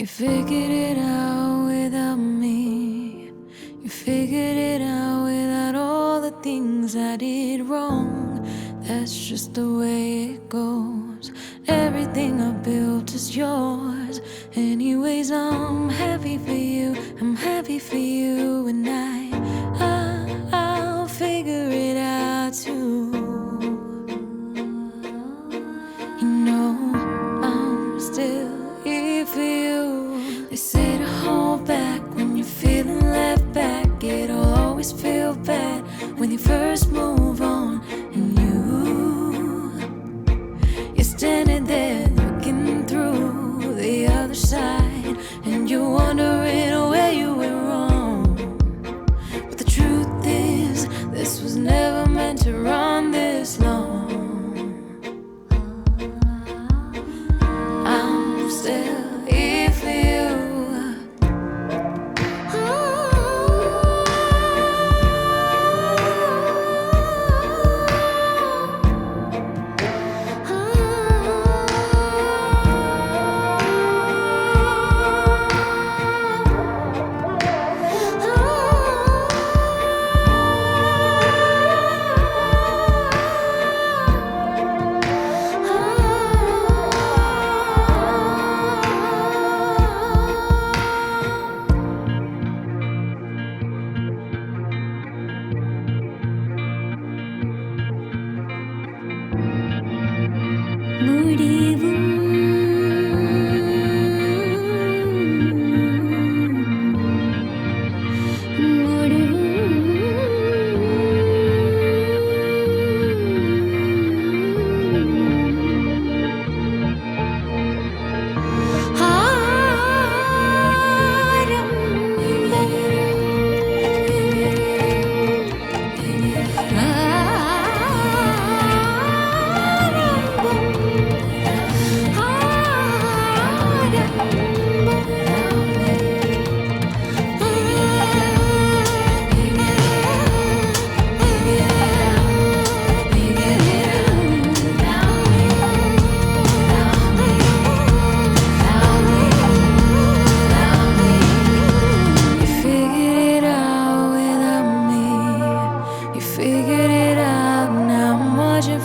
You figured it out without me. You figured it out without all the things I did wrong. That's just the way it goes. Everything I built is yours. Anyways, I'm happy for you. I'm happy for you, and I'll figure it out too. You know, I'm still here for you. They say to hold back when you're feeling left back. It'll always feel bad when you first move on. And you're standing there looking through the other side, and you're wondering where you went wrong. But the truth is, this was never meant to run this long. I'm still here for you.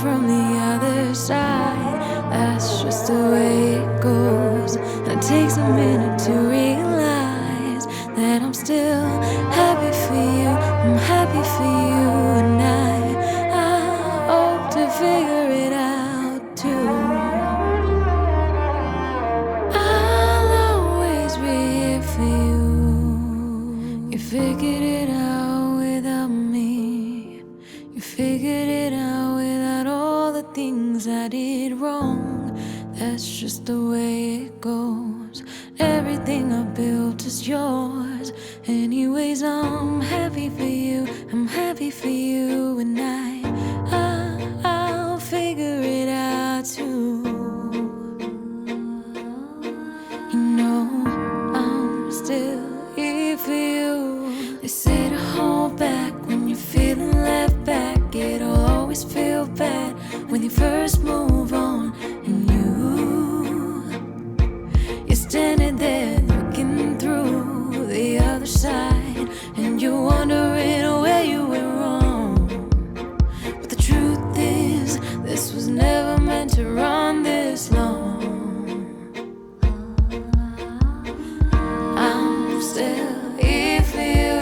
From the other side, that's just the way it goes. And it takes a minute to realize that I'm still happy for you. I'm happy for you, and I hope to figure it out too. I'll always be here for you. You figured it out without me. You figured it out without all the things I did wrong. That's just the way it goes. Everything I built is yours. Anyways, I'm happy for you. I'm happy for you, and I'll figure it out too. You know, I'm still here for you. They say to hold back when you're feeling left back. It'll always feel bad when you first move on. And you're standing there looking through the other side, and you're wondering where you went wrong. But the truth is, this was never meant to run this long. I'm still here for you.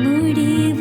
Moody